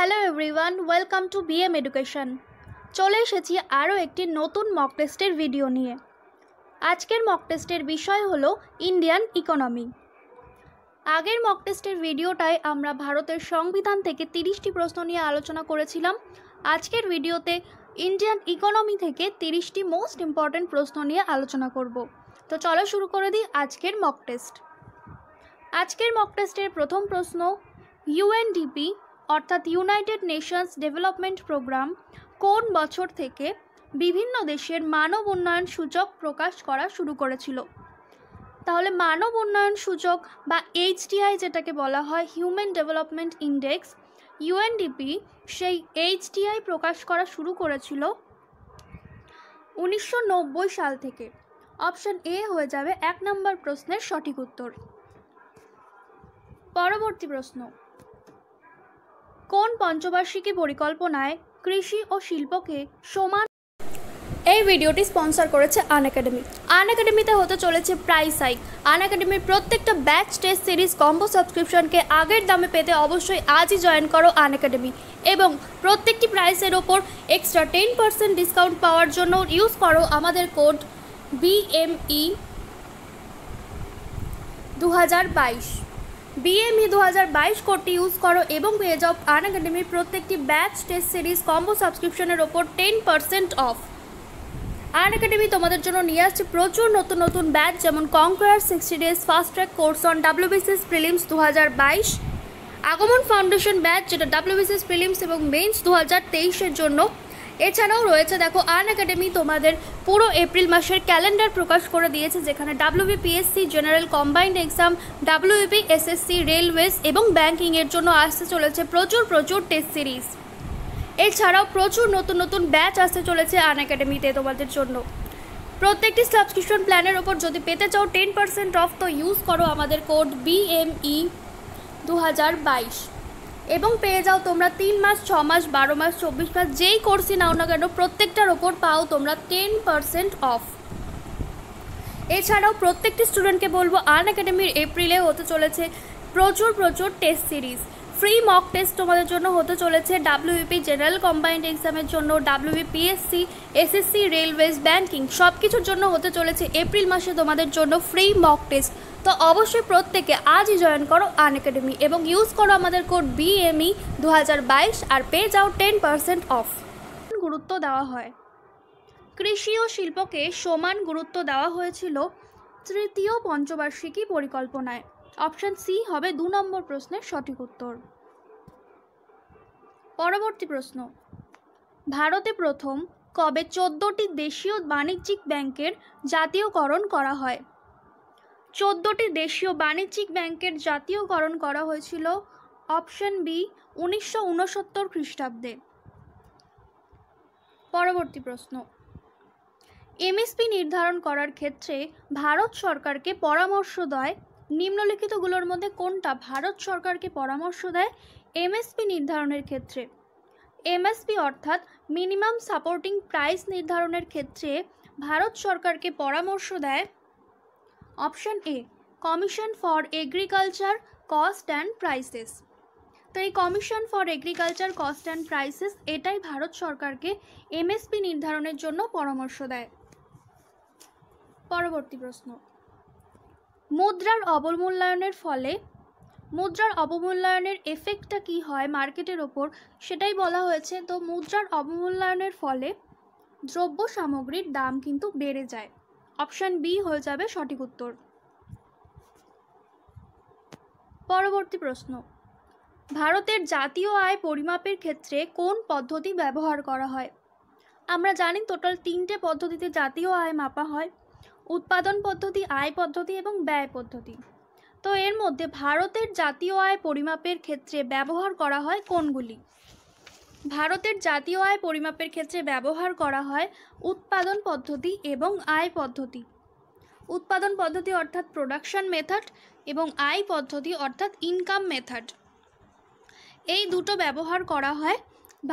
Hello everyone, welcome to BM education. চলে এসেছি আরও একটি নতুন মক টেস্টের ভিডিও নিয়ে। আজকের মক টেস্টের বিষয় হলো ইন্ডিয়ান ইকোনমি। আগের মক টেস্টের ভিডিওটায় আমরা ভারতের সংবিধান থেকে 30টি প্রশ্ন নিয়ে আলোচনা করেছিলাম। আজকের ভিডিওতে ইন্ডিয়ান ইকোনমি থেকে 30টি মোস্ট ইম্পর্ট্যান্ট প্রশ্ন নিয়ে আলোচনা করব। তো চলো শুরু করে দিই আজকের মক টেস্ট। আজকের মক টেস্টের প্রথম প্রশ্ন, ইউএনডিপি অর্থাৎ ইউনাইটেড নেশনস ডেভেলপমেন্ট প্রোগ্রাম কোন বছর থেকে বিভিন্ন দেশের মানব উন্নয়ন সূচক প্রকাশ করা শুরু করেছিল? তাহলে মানব উন্নয়ন সূচক বা এইচডিআই যেটাকে বলা হয়, হিউম্যান ডেভেলপমেন্ট ইন্ডেক্স, ইউএনডিপি সেই এইচডিআই প্রকাশ করা শুরু করেছিল 1990 সাল থেকে। অপশন এ হয়ে যাবে 1 নম্বর প্রশ্নের সঠিক উত্তর। পরবর্তী প্রশ্ন, কোন পঞ্চবার্ষিকী পরিকল্পনায় কৃষি ও শিল্পকে সমান? এই ভিডিওটি স্পন্সর করেছে আনএকাডেমি। আনএকাডেমিতে হতে চলেছে প্রাইস হাইক। আনএকাডেমির প্রত্যেকটা ব্যাচ টেস্ট সিরিজ কম্বো সাবস্ক্রিপশনকে আগের দামে পেতে অবশ্যই আজই জয়েন করো আনএকাডেমি, এবং প্রত্যেকটি প্রাইসের ওপর এক্সট্রা 10% ডিসকাউন্ট পাওয়ার জন্য ইউজ করো আমাদের কোড BME 2022। BME 2022 কোডটি ইউজ করো এবং পেয়ে যাও আনএকাডেমির প্রত্যেকটি ব্যাচ টেস্ট সিরিজ কম্বো সাবস্ক্রিপশনের ওপর 10% অফ। আনএকাডেমি তোমাদের জন্য নিয়ে আসছে প্রচুর নতুন নতুন ব্যাচ, যেমন conquer 60 days fast track course on WBCS prelims 2022, আগমন ফাউন্ডেশন ব্যাচ যেটা WBCS প্রিলিমস এবং মেইনস 2023-এর জন্য। এছাড়াও রয়েছে দেখো আনএকাডেমি তোমাদের পুরো এপ্রিল মাসের ক্যালেন্ডার প্রকাশ করে দিয়েছে, যেখানে WBPSC general combined exam, WBP SSC railways এবং ব্যাংকিংয়ের জন্য আসতে চলেছে প্রচুর টেস্ট সিরিজ। এছাড়াও প্রচুর নতুন নতুন ব্যাচ আসতে চলেছে আনএকাডেমিতে তোমাদের জন্য। প্রত্যেকটি সাবস্ক্রিপশন প্ল্যানের ওপর যদি পেতে চাও 10% অফ, তো ইউজ করো আমাদের কোড BME 2022 এবং পেয়ে যাও তোমরা 3 মাস, 6 মাস, 12 মাস, 24 মাস যেই কোর্সই নাও না কেন প্রত্যেকটার ওপর পাও তোমরা 10% অফ। এছাড়াও প্রত্যেকটি স্টুডেন্টকে বলবো আনএকাডেমির এপ্রিলে হতে চলেছে প্রচুর test series. Free mock test তোমাদের জন্য হতে চলেছে WBP জেনারেল কম্বাইন্ড এক্সামের জন্য, WBPSC SSC রেলওয়েজ ব্যাংকিং সব কিছুর জন্য হতে চলেছে এপ্রিল মাসে তোমাদের জন্য ফ্রি মক টেস্ট। তো অবশ্যই প্রত্যেকে আজই জয়েন করো আনএকাডেমি এবং ইউজ করো আমাদের কোড BME 2022 আর পেয়ে যাও 10% অফ। গুরুত্ব দেওয়া হয়, কৃষি ও শিল্পকে সমান গুরুত্ব দেওয়া হয়েছিল তৃতীয় পঞ্চবার্ষিকী পরিকল্পনায়। অপশন সি হবে 2 নম্বর প্রশ্নের সঠিক উত্তর। পরবর্তী প্রশ্ন, ভারতে প্রথম কবে 14টি দেশীয় বাণিজ্যিক ব্যাংকের জাতীয়করণ করা হয়? 14টি দেশীয় বাণিজ্যিক ব্যাংকের জাতীয়করণ করা হয়েছিল অপশন বি 1969 খ্রিস্টাব্দে। পরবর্তী প্রশ্ন, MSP নির্ধারণ করার ক্ষেত্রে ভারত সরকারকে পরামর্শ দেয় নিম্নলিখিতগুলোর মধ্যে কোনটা ভারত সরকারকে পরামর্শ দেয় MSP নির্ধারণের ক্ষেত্রে? MSP অর্থাৎ মিনিমাম সাপোর্টিং প্রাইস নির্ধারণের ক্ষেত্রে ভারত সরকারকে পরামর্শ দেয় option A commission for agriculture cost and prices. তো এই commission for agriculture cost and prices এটাই ভারত সরকারকে MSP নির্ধারণের জন্য পরামর্শ দেয়। পরবর্তী প্রশ্ন, মুদ্রার অবমূল্যায়নের ফলে মুদ্রার অবমূল্যায়নের এফেক্টটা কি হয় মার্কেটের ওপর সেটাই বলা হয়েছে। তো মুদ্রার অবমূল্যায়নের ফলে দ্রব্য সামগ্রীর দাম কিন্তু বেড়ে যায়। অপশন বি হয়ে যাবে সঠিক উত্তর। পরবর্তী প্রশ্ন, ভারতের জাতীয় আয় পরিমাপের ক্ষেত্রে কোন পদ্ধতি ব্যবহার করা হয়? আমরা জানি টোটাল 3টে পদ্ধতিতে জাতীয় আয় মাপা হয়, উৎপাদন পদ্ধতি, আয় পদ্ধতি এবং ব্যয় পদ্ধতি। তো এর মধ্যে ভারতের জাতীয় আয় পরিমাপের ক্ষেত্রে ব্যবহার করা হয় কোনগুলি? ভারতের জাতীয় আয় পরিমাপের ক্ষেত্রে ব্যবহার করা হয় উৎপাদন পদ্ধতি এবং আয় পদ্ধতি। উৎপাদন পদ্ধতি অর্থাৎ প্রোডাকশন মেথড এবং আয় পদ্ধতি অর্থাৎ ইনকাম মেথড, এই দুটো ব্যবহার করা হয়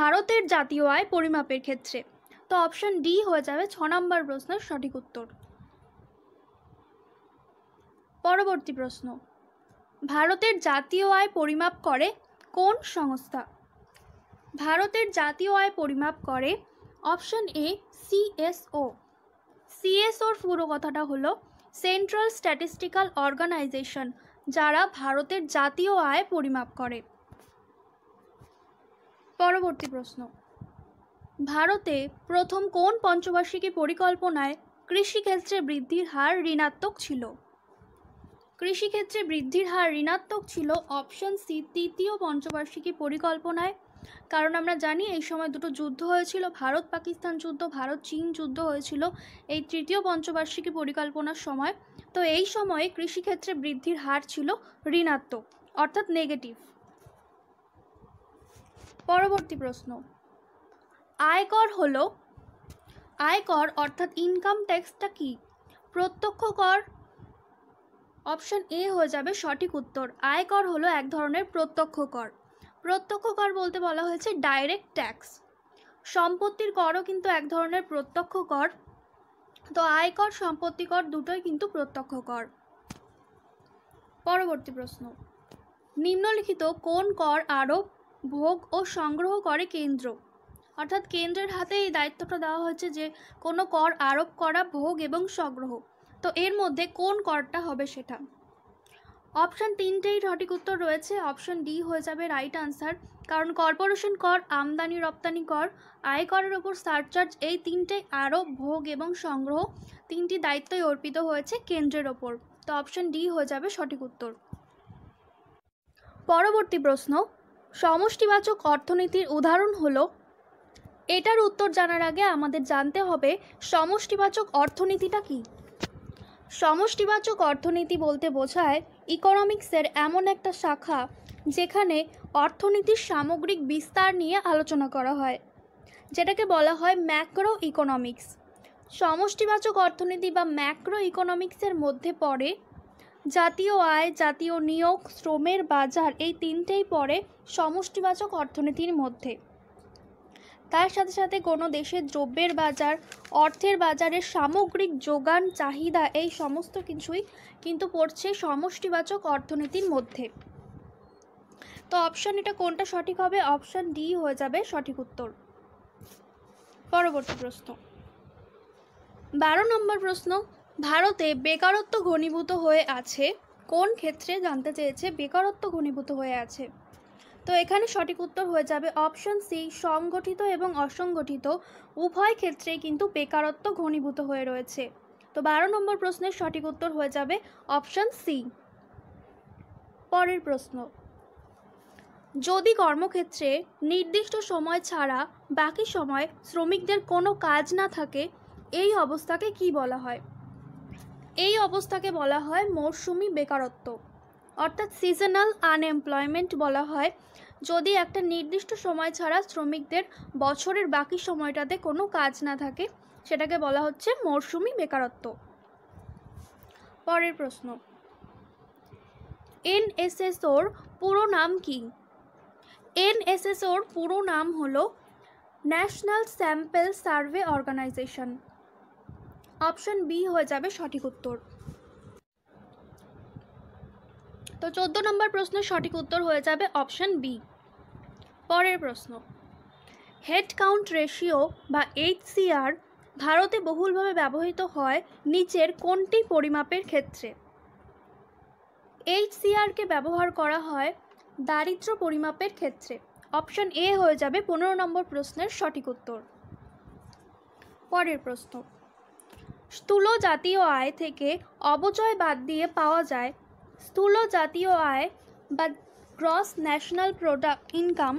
ভারতের জাতীয় আয় পরিমাপের ক্ষেত্রে। তো অপশন ডি হয়ে যাবে 6 নম্বর প্রশ্নের সঠিক উত্তর। পরবর্তী প্রশ্ন, ভারতের জাতীয় আয় পরিমাপ করে কোন সংস্থা? ভারতের জাতীয় আয় পরিমাপ করে? Option A CSO. সিএসওর পুরো কথাটা হলো সেন্ট্রাল স্ট্যাটিস্টিক্যাল অর্গানাইজেশন, যারা ভারতের জাতীয় আয় পরিমাপ করে। পরবর্তী প্রশ্ন, ভারতে প্রথম কোন পঞ্চবার্ষিকী পরিকল্পনায় কৃষিক্ষেত্রে বৃদ্ধির হার ঋণাত্মক ছিল? কৃষিক্ষেত্রে বৃদ্ধির হার ঋণাত্মক ছিল অপশন সি তৃতীয় পঞ্চবার্ষিকী পরিকল্পনায়। কারণ আমরা জানি এই সময় দুটো যুদ্ধ হয়েছিল, ভারত পাকিস্তান যুদ্ধ, ভারত চীন যুদ্ধ হয়েছিল এই তৃতীয় পঞ্চবার্ষিকী পরিকল্পনার সময়। তো এই সময়ে কৃষিক্ষেত্রে বৃদ্ধির হার ছিল ঋণাত্মক, অর্থাৎ নেগেটিভ। পরবর্তী প্রশ্ন, আয়কর হলো, আয়কর অর্থাৎ ইনকাম ট্যাক্সটা কি? প্রত্যক্ষ কর। অপশন এ হয়ে যাবে সঠিক উত্তর। আয়কর হলো এক ধরনের প্রত্যক্ষ কর। প্রত্যক্ষ কর বলতে বলা হয়েছে ডাইরেক্ট ট্যাক্স। সম্পত্তির করও কিন্তু এক ধরনের প্রত্যক্ষ কর। তো আয়কর, সম্পত্তি কর দুটোই কিন্তু প্রত্যক্ষ কর। পরবর্তী প্রশ্ন, নিম্নলিখিত কোন কর আরোপ, ভোগ ও সংগ্রহ করে কেন্দ্র? অর্থাৎ কেন্দ্রের হাতে এই দায়িত্বটা দেওয়া হয়েছে যে কোনো কর আরোপ করা, ভোগ এবং সংগ্রহ। তো এর মধ্যে কোন করটা হবে সেটা? অপশান তিনটেই সঠিক উত্তর রয়েছে। অপশান ডি হয়ে যাবে রাইট আনসার। কারণ কর্পোরেশন কর, আমদানি রপ্তানি কর, আয়করের ওপর সারচার্জ, এই তিনটেই আরোপ, ভোগ এবং সংগ্রহ, তিনটি দায়িত্বই অর্পিত হয়েছে কেন্দ্রের ওপর। তো অপশান ডি হয়ে যাবে সঠিক উত্তর। পরবর্তী প্রশ্ন, সমষ্টিবাচক অর্থনীতির উদাহরণ হলো? এটার উত্তর জানার আগে আমাদের জানতে হবে সমষ্টিবাচক অর্থনীতিটা কি। সমষ্টিবাচক অর্থনীতি বলতে বোঝায় ইকোনমিক্সের এমন একটা শাখা যেখানে অর্থনীতির সামগ্রিক বিস্তার নিয়ে আলোচনা করা হয়, যেটাকে বলা হয় ম্যাক্রো ইকোনমিক্স। সমষ্টিবাচক অর্থনীতি বা ম্যাক্রো ইকোনমিক্সের মধ্যে পড়ে জাতীয় আয়, জাতীয় নিয়োগ, শ্রমের বাজার, এই তিনটেই পড়ে সমষ্টিবাচক অর্থনীতির মধ্যে। তার সাথে সাথে কোনো দেশের দ্রব্যের বাজার, অর্থের বাজারের সামগ্রিক যোগান, চাহিদা, এই সমস্ত কিছুই কিন্তু পড়ছে সমষ্টিবাচক অর্থনীতির মধ্যে। তো অপশান এটা কোনটা সঠিক হবে? অপশান ডি হয়ে যাবে সঠিক উত্তর। পরবর্তী প্রশ্ন, 12 নম্বর প্রশ্ন, ভারতে বেকারত্ব ঘনীভূত হয়ে আছে কোন ক্ষেত্রে? জানতে চেয়েছে বেকারত্ব ঘনীভূত হয়ে আছে। তো এখানে সঠিক উত্তর হয়ে যাবে অপশন সি, সংগঠিত এবং অসংগঠিত উভয় ক্ষেত্রেই কিন্তু বেকারত্ব ঘনীভূত হয়ে রয়েছে। তো 12 নম্বর প্রশ্নের সঠিক উত্তর হয়ে যাবে অপশন সি। পরের প্রশ্ন, যদি কর্মক্ষেত্রে নির্দিষ্ট সময় ছাড়া বাকি সময় শ্রমিকদের কোনো কাজ না থাকে, এই অবস্থাকে কি বলা হয়? এই অবস্থাকে বলা হয় মৌসুমি বেকারত্ব, অর্থাৎ সিজনাল আনএমপ্লয়মেন্ট বলা হয় যদি একটা নির্দিষ্ট সময় ছাড়া শ্রমিকদের বছরের বাকি সময়টাতে কোনো কাজ না থাকে, সেটাকে বলা হচ্ছে মৌসুমি বেকারত্ব। পরের প্রশ্ন, এনএসএসওর পুরো নাম কি? এনএসএসওর পুরো নাম হলো National Sample Survey Organisation. Option B হয়ে যাবে সঠিক উত্তর। তো 14 নম্বর প্রশ্নের সঠিক উত্তর হয়ে যাবে অপশন বি। পরের প্রশ্ন, হেড কাউন্ট রেশিও বা HCR ভারতে বহুলভাবে ব্যবহৃত হয় নিচের কোনটি পরিমাপের ক্ষেত্রে? HCRকে ব্যবহার করা হয় দারিদ্র্য পরিমাপের ক্ষেত্রে। অপশন এ হয়ে যাবে 15 নম্বর প্রশ্নের সঠিক উত্তর। পরের প্রশ্ন, স্থূল জাতীয় আয় থেকে অবচয় বাদ দিয়ে পাওয়া যায় স্থূল জাতীয় আয় বা গ্রস ন্যাশনাল প্রোডাক্ট ইনকাম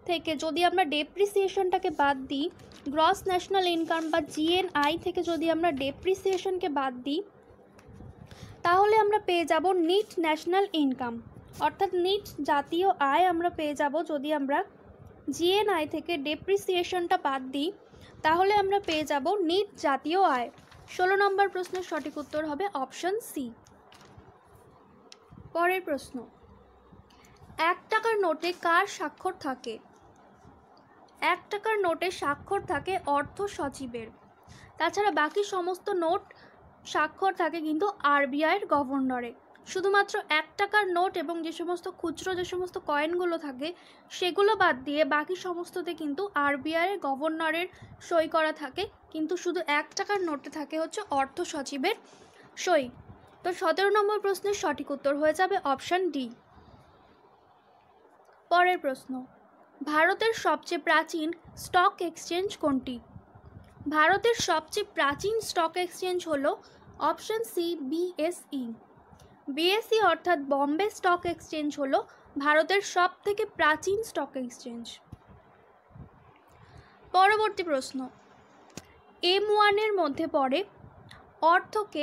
থেকে যদি আমরা ডেপ্রিসিয়েশনটাকে বাদ দিই, গ্রস ন্যাশনাল ইনকাম বা GNI থেকে যদি আমরা ডেপ্রিসিয়েশনকে বাদ দিই, তাহলে আমরা পেয়ে যাব নিট ন্যাশনাল ইনকাম, অর্থাৎ নিট জাতীয় আয় আমরা পেয়ে যাব যদি আমরা GNI থেকে ডেপ্রিসিয়েশনটা বাদ দিই, তাহলে আমরা পেয়ে যাব নিট জাতীয় আয়। 16 নম্বর প্রশ্নের সঠিক উত্তর হবে অপশন সি। পরের প্রশ্ন, 1 টাকার নোটে কার স্বাক্ষর থাকে? 1 টাকার নোটে স্বাক্ষর থাকে অর্থ সচিবের। তাছাড়া বাকি সমস্ত নোট স্বাক্ষর থাকে কিন্তু RBI এর গভর্নরে। শুধুমাত্র 1 টাকার নোট এবং যে সমস্ত খুচরো যে সমস্ত কয়েনগুলো থাকে সেগুলো বাদ দিয়ে বাকি সমস্ততে কিন্তু আরবিআইয়ের গভর্নরের সই করা থাকে, কিন্তু শুধু 1 টাকার নোটে থাকে হচ্ছে অর্থ সচিবের সই। তো 17 নম্বর প্রশ্নের সঠিক উত্তর হয়ে যাবে অপশান ডি। পরের প্রশ্ন, ভারতের সবচেয়ে প্রাচীন স্টক এক্সচেঞ্জ কোনটি? ভারতের সবচেয়ে প্রাচীন স্টক এক্সচেঞ্জ হলো অপশান সি বিএসই। বিএসই অর্থাৎ বম্বে স্টক এক্সচেঞ্জ হলো ভারতের সবথেকে প্রাচীন স্টক এক্সচেঞ্জ। পরবর্তী প্রশ্ন, M1 এর মধ্যে পড়ে অর্থকে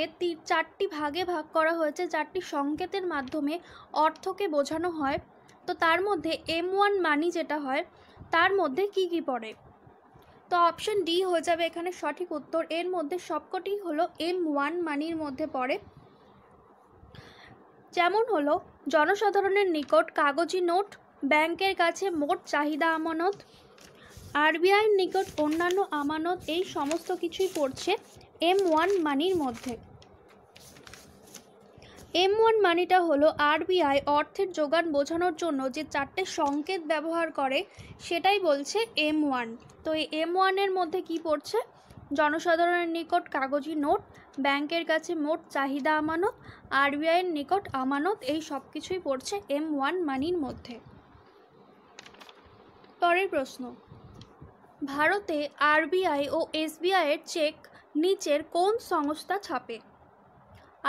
4টি ভাগে ভাগ করা হয়েছে, 4টি সংকেতের মাধ্যমে অর্থকে বোঝানো হয়। তো তার মধ্যে M1 মানি যেটা হয় তার মধ্যে কি কি পড়ে? তো অপশন ডি হয়ে যাবে এখানে সঠিক উত্তর। এর মধ্যে সবকটি হলো M1 মানির মধ্যে পড়ে। যেমন হলো জনসাধারণের নিকট কাগজি নোট, ব্যাংকের কাছে মোট চাহিদা আমানত, আরবিআইয়ের নিকট অন্যান্য আমানত, এই সমস্ত কিছুই পড়ছে M1 মানির মধ্যে। M1 মানিটা হলো আরবিআই অর্থের যোগান বোঝানোর জন্য যে 4টে সংকেত ব্যবহার করে সেটাই বলছে M1। তো এই M1 এর মধ্যে কি পড়ছে? জনসাধারণের নিকট কাগজি নোট, ব্যাংকের কাছে মোট চাহিদা আমানত, আরবিআইয়ের নিকট আমানত, এই সব কিছুই পড়ছে M1 মানির মধ্যে। পরের প্রশ্ন, ভারতে আরবিআই ও এসবিআইয়ের চেক নিচের কোন সংস্থা ছাপে?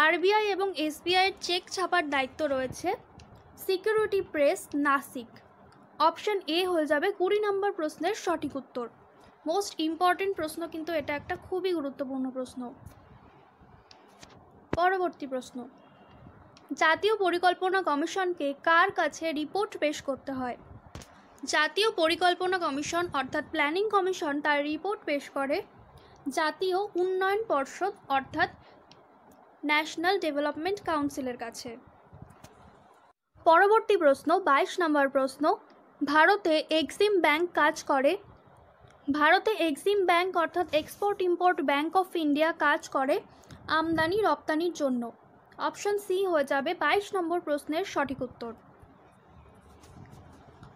আরবিআই এবং এসবিআইয়ের চেক ছাপার দায়িত্ব রয়েছে security press, Nashik. Option A হয়ে যাবে 20 নম্বর প্রশ্নের সঠিক উত্তর। মোস্ট ইম্পর্টেন্ট প্রশ্ন, কিন্তু এটা একটা খুবই গুরুত্বপূর্ণ প্রশ্ন। পরবর্তী প্রশ্ন, জাতীয় পরিকল্পনা কমিশনকে কার কাছে রিপোর্ট পেশ করতে হয়? জাতীয় পরিকল্পনা কমিশন অর্থাৎ প্ল্যানিং কমিশন তার রিপোর্ট পেশ করে জাতীয় উন্নয়ন পর্ষদ অর্থাৎ ন্যাশনাল ডেভেলপমেন্ট কাউন্সিলের কাছে। পরবর্তী প্রশ্ন 22 নম্বর প্রশ্ন, ভারতে এক্সিম ব্যাংক কাজ করে? ভারতে এক্সিম ব্যাংক অর্থাৎ export import bank of India কাজ করে আমদানি রপ্তানির জন্য। অপশন সি হয়ে যাবে 22 নম্বর প্রশ্নের সঠিক উত্তর।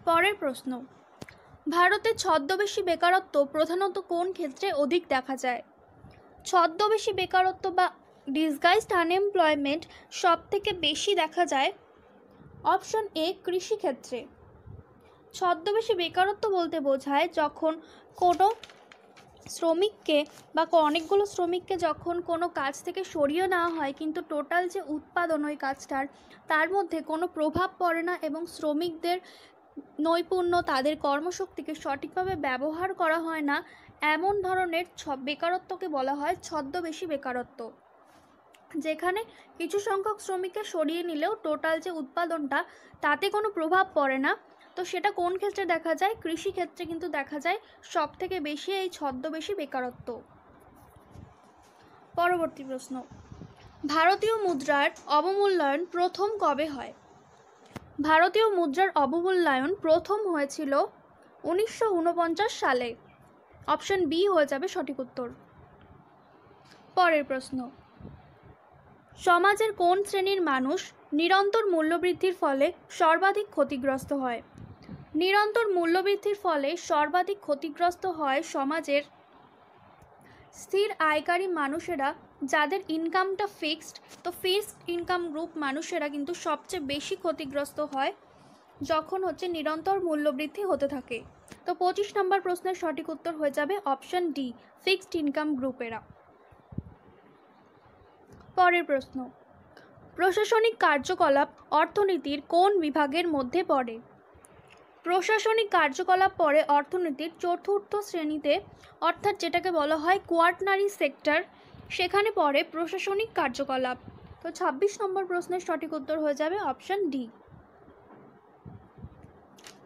পরের প্রশ্ন, ভারতে ছদ্মবেশী বেকারত্ব প্রধানত কোন ক্ষেত্রে অধিক দেখা যায়? ছদ্মবেশী বেকারত্ব বা ডিসগাইজড আনএমপ্লয়মেন্ট সব থেকে বেশি দেখা যায় অপশন এ কৃষিক্ষেত্রে। ছদ্মবেশী বেকারত্ব বলতে বোঝায় যখন কোনো শ্রমিককে বা অনেকগুলো শ্রমিককে যখন কোনো কাজ থেকে সরিয়ে নেওয়া হয় কিন্তু টোটাল যে উৎপাদন ওই কাজটার তার মধ্যে কোনো প্রভাব পড়ে না এবং শ্রমিকদের নৈপুণ্য তাদের কর্মশক্তিকে সঠিকভাবে ব্যবহার করা হয় না, এমন ধরনের বেকারত্বকে বলা হয় ছদ্মবেশী বেকারত্ব। যেখানে কিছু সংখ্যক শ্রমিককে সরিয়ে নিলেও টোটাল যে উৎপাদনটা তাতে কোনো প্রভাব পড়ে না। তো সেটা কোন ক্ষেত্রে দেখা যায়? কৃষিক্ষেত্রে কিন্তু দেখা যায় সব থেকে বেশি এই ছদ্মবেশী বেকারত্ব। পরবর্তী প্রশ্ন, ভারতীয় মুদ্রার অবমূল্যায়ন প্রথম কবে হয়? ভারতীয় মুদ্রার অবমূল্যায়ন প্রথম হয়েছিল 1949 সালে। অপশন বি হয়ে যাবে সঠিক উত্তর। পরের প্রশ্ন, সমাজের কোন শ্রেণীর মানুষ নিরন্তর মূল্যবৃদ্ধির ফলে সর্বাধিক ক্ষতিগ্রস্ত হয়? নিরন্তর মূল্যবৃদ্ধির ফলে সর্বাধিক ক্ষতিগ্রস্ত হয় সমাজের স্থির আয়কারী মানুষেরা, যাদের ইনকামটা ফিক্সড। তো ফিক্সড ইনকাম গ্রুপ মানুষেরা কিন্তু সবচেয়ে বেশি ক্ষতিগ্রস্ত হয় যখন হচ্ছে নিরন্তর মূল্যবৃদ্ধি হতে থাকে। তো 25 নম্বর প্রশ্নের সঠিক উত্তর হয়ে যাবে অপশন ডি, ফিক্সড ইনকাম গ্রুপেরা। পরের প্রশ্ন, প্রশাসনিক কার্যকলাপ অর্থনীতির কোন বিভাগের মধ্যে পড়ে? প্রশাসনিক কার্যকলাপ পড়ে অর্থনীতির চতুর্থ শ্রেণীতে, অর্থাৎ যেটাকে বলা হয় কোয়ার্টারি সেক্টর, সেখানে পড়ে প্রশাসনিক কার্যকলাপ। তো 26 নম্বর প্রশ্নের সঠিক উত্তর হয়ে যাবে অপশন ডি।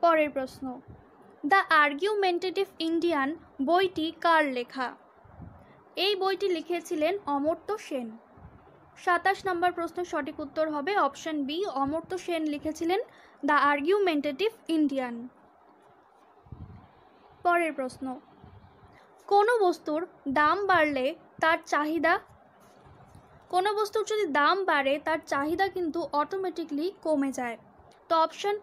পরের প্রশ্ন, দ্য আর্গুমেন্টেটিভ ইন্ডিয়ান বইটি কার লেখা? এই বইটি লিখেছিলেন অমর্ত্য সেন। 27 নম্বর প্রশ্নের সঠিক উত্তর হবে অপশন বি, অমর্ত্য সেন লিখেছিলেন দ্য আর্গুমেন্টেটিভ ইন্ডিয়ান। পরের প্রশ্ন, কোনো বস্তুর দাম বাড়লে তার চাহিদা কোনো বস্তুর যদি দাম বাড়ে তার চাহিদা কিন্তু অটোমেটিকলি কমে যায়। তো অপশন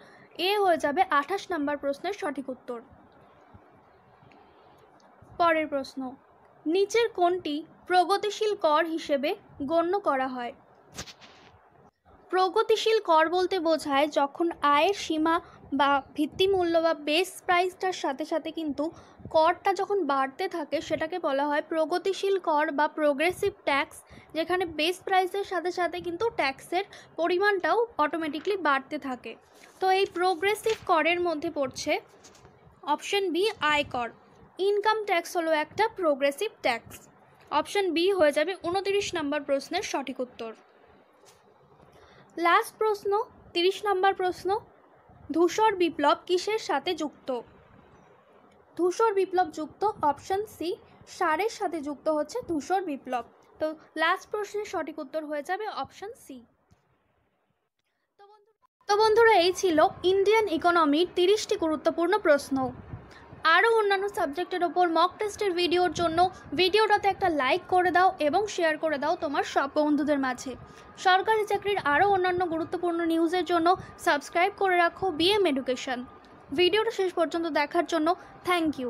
এ হয়ে যাবে 28 নম্বর প্রশ্নের সঠিক উত্তর। পরের প্রশ্ন, নিচের কোনটি প্রগতিশীল কর হিসেবে গণ্য করা হয়? প্রগতিশীল কর বলতে বোঝায় যখন আয়ের সীমা বা ভিত্তিমূল্য বা বেস প্রাইসটার সাথে সাথে কিন্তু করটা যখন বাড়তে থাকে সেটাকে বলা হয় প্রগতিশীল কর বা প্রোগ্রেসিভ ট্যাক্স, যেখানে বেস প্রাইসের সাথে সাথে কিন্তু ট্যাক্সের পরিমাণটাও অটোমেটিকলি বাড়তে থাকে। তো এই প্রোগ্রেসিভ করের মধ্যে পড়ছে অপশন বি আয়কর। ইনকাম ট্যাক্স হলো একটা প্রোগ্রেসিভ ট্যাক্স। অপশন বি হয়ে যাবে 29 নম্বর প্রশ্নের সঠিক উত্তর। লাস্ট প্রশ্ন, 30 নম্বর প্রশ্ন, ধূসর বিপ্লব কিসের সাথে যুক্ত? ধূসর বিপ্লব যুক্ত অপশন সি, সারের সাথে যুক্ত হচ্ছে ধূসর বিপ্লব। তো লাস্ট প্রশ্নের সঠিক উত্তর হয়ে যাবে অপশন সি। তো বন্ধুরা, এই ছিল ইন্ডিয়ান ইকোনমির 30টি গুরুত্বপূর্ণ প্রশ্ন। আরও অন্যান্য সাবজেক্টের ওপর মক টেস্টের ভিডিওর জন্য ভিডিওটাতে একটা লাইক করে দাও এবং শেয়ার করে দাও তোমার সব বন্ধুদের মাঝে। সরকারি চাকরির আরও অন্যান্য গুরুত্বপূর্ণ নিউজের জন্য সাবস্ক্রাইব করে রাখো বিএম এডুকেশন। ভিডিওটা শেষ পর্যন্ত দেখার জন্য থ্যাংক ইউ।